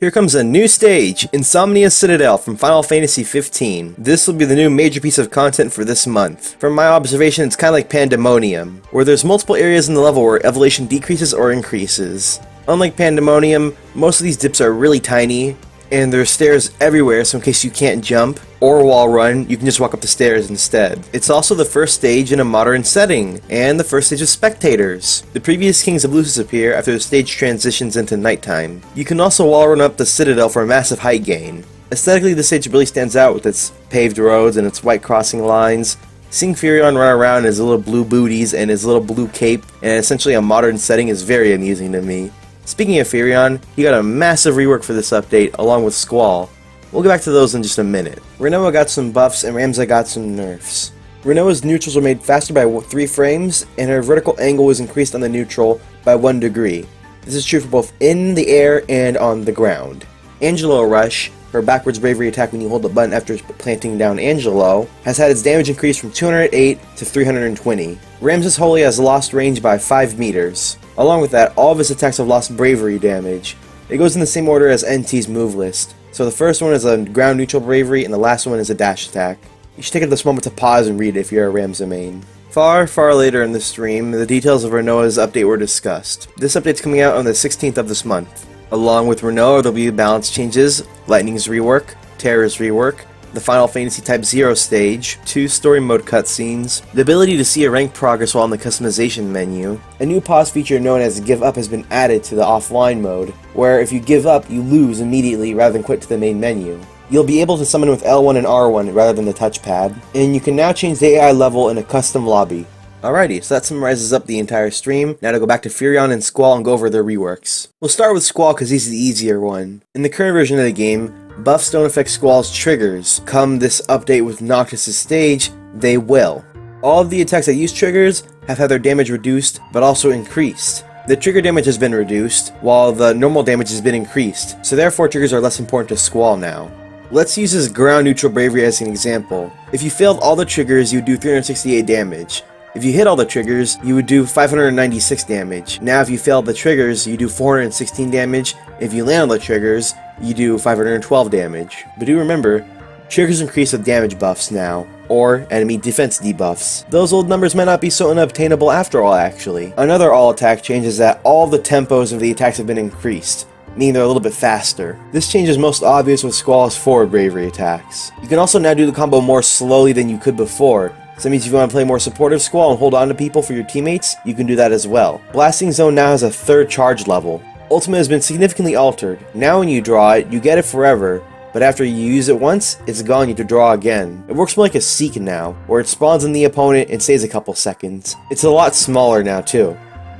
Here comes a new stage, Insomnia Citadel from Final Fantasy 15. This will be the new major piece of content for this month. From my observation, it's kind of like Pandemonium, where there's multiple areas in the level where elevation decreases or increases. Unlike Pandemonium, most of these dips are really tiny, and there's stairs everywhere, so in case you can't jump or wall run, you can just walk up the stairs instead. It's also the first stage in a modern setting, and the first stage of spectators. The previous Kings of Lucis appear after the stage transitions into nighttime. You can also wall run up the Citadel for a massive height gain. Aesthetically, the stage really stands out with its paved roads and its white crossing lines. Seeing Firion run around in his little blue booties and his little blue cape in essentially a modern setting is very amusing to me. Speaking of Firion, he got a massive rework for this update, along with Squall. We'll get back to those in just a minute. Rinoa got some buffs and Ramza got some nerfs. Rinoa's neutrals were made faster by 3 frames, and her vertical angle was increased on the neutral by 1 degree. This is true for both in the air and on the ground. Angelo Rush, her backwards bravery attack when you hold the button after planting down Angelo, has had its damage increased from 208 to 320. Ramza's Holy has lost range by 5 meters. Along with that, all of his attacks have lost bravery damage. It goes in the same order as NT's move list. So the first one is a ground neutral bravery, and the last one is a dash attack. You should take this moment to pause and read it if you're a Ramza main. Far later in the stream, the details of Rinoa's update were discussed. This update's coming out on the 16th of this month. Along with Rinoa, there'll be balance changes, Lightning's rework, Terra's rework, the Final Fantasy Type 0 stage, 2 story mode cutscenes, the ability to see a rank progress while in the customization menu. A new pause feature known as Give Up has been added to the offline mode, where if you give up, you lose immediately rather than quit to the main menu. You'll be able to summon with L1 and R1 rather than the touchpad, and you can now change the AI level in a custom lobby. Alrighty, so that summarizes up the entire stream. Now to go back to Firion and Squall and go over their reworks. We'll start with Squall because he's the easier one. In the current version of the game, buffs don't affect Squall's triggers. Come this update with Noctis' stage, they will. All of the attacks that use triggers have had their damage reduced, but also increased. The trigger damage has been reduced, while the normal damage has been increased, so therefore triggers are less important to Squall now. Let's use his ground neutral bravery as an example. If you failed all the triggers, you would do 368 damage. If you hit all the triggers, you would do 596 damage. Now if you failed the triggers, you do 416 damage. If you land on the triggers, you do 512 damage. But do remember, triggers increase with damage buffs now, or enemy defense debuffs. Those old numbers might not be so unobtainable after all, actually. Another all attack change is that all the tempos of the attacks have been increased, meaning they're a little bit faster. This change is most obvious with Squall's forward bravery attacks. You can also now do the combo more slowly than you could before. So that means if you want to play more supportive Squall and hold on to people for your teammates, you can do that as well. Blasting Zone now has a 3rd charge level. Ultimate has been significantly altered. Now when you draw it, you get it forever, but after you use it once, it's gone, you have to draw again. It works more like a Seek now, where it spawns on the opponent and stays a couple seconds. It's a lot smaller now too.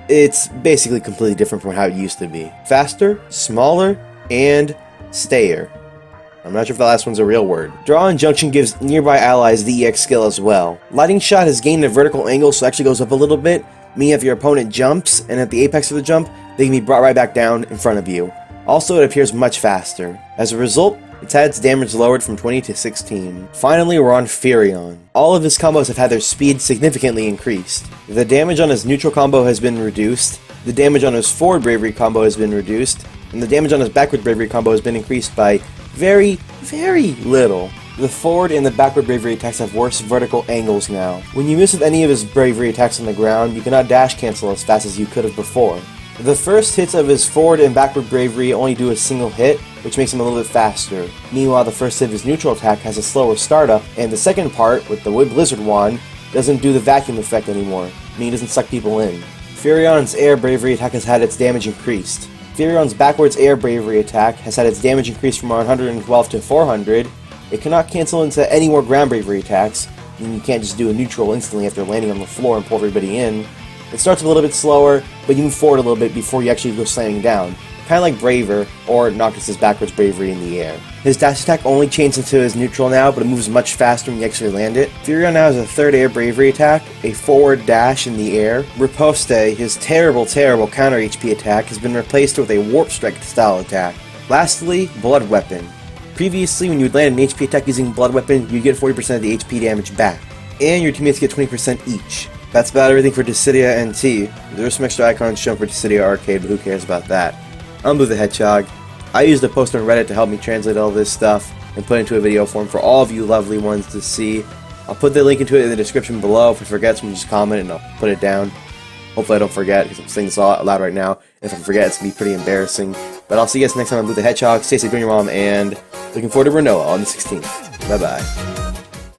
It's basically completely different from how it used to be. Faster, smaller, and stayer. I'm not sure if the last one's a real word. Draw and Junction gives nearby allies the EX skill as well. Lightning Shot has gained a vertical angle, so it actually goes up a little bit, meaning if your opponent jumps, and at the apex of the jump, they can be brought right back down in front of you. Also, it appears much faster. As a result, it's had its damage lowered from 20 to 16. Finally, we're on Firion. All of his combos have had their speed significantly increased. The damage on his neutral combo has been reduced, the damage on his forward bravery combo has been reduced, and the damage on his backward bravery combo has been increased by very little. The forward and the backward bravery attacks have worse vertical angles now. When you miss with any of his bravery attacks on the ground, you cannot dash cancel as fast as you could have before. The first hits of his forward and backward bravery only do a single hit, which makes him a little bit faster. Meanwhile, the first hit of his neutral attack has a slower startup, and the second part, with the Blizzard Wand, doesn't do the vacuum effect anymore, meaning it doesn't suck people in. Firion's air bravery attack has had its damage increased. Firion's backwards air bravery attack has had its damage increased from 112 to 400. It cannot cancel into any more ground bravery attacks, meaning you can't just do a neutral instantly after landing on the floor and pull everybody in. It starts a little bit slower, but you move forward a little bit before you actually go slamming down. Kind of like Braver, or Noctis' backwards bravery in the air. His dash attack only changes into his neutral now, but it moves much faster when you actually land it. Firion now has a 3rd air bravery attack, a forward dash in the air. Riposte, his terrible counter HP attack, has been replaced with a Warp Strike style attack. Lastly, Blood Weapon. Previously, when you would land an HP attack using Blood Weapon, you'd get 40% of the HP damage back, and your teammates get 20% each. That's about everything for Dissidia NT. There's some extra icons shown for Dissidia Arcade, but who cares about that? I'm Blue the Hedgehog. I used a post on Reddit to help me translate all this stuff and put it into a video form for all of you lovely ones to see. I'll put the link into it in the description below. If I forget, someone just comment and I'll put it down. Hopefully I don't forget, because I'm saying this all out loud right now. If I forget, it's going to be pretty embarrassing. But I'll see you guys next time on Blue the Hedgehog. Stay safe, doing your mom, and looking forward to Renoa on the 16th. Bye-bye.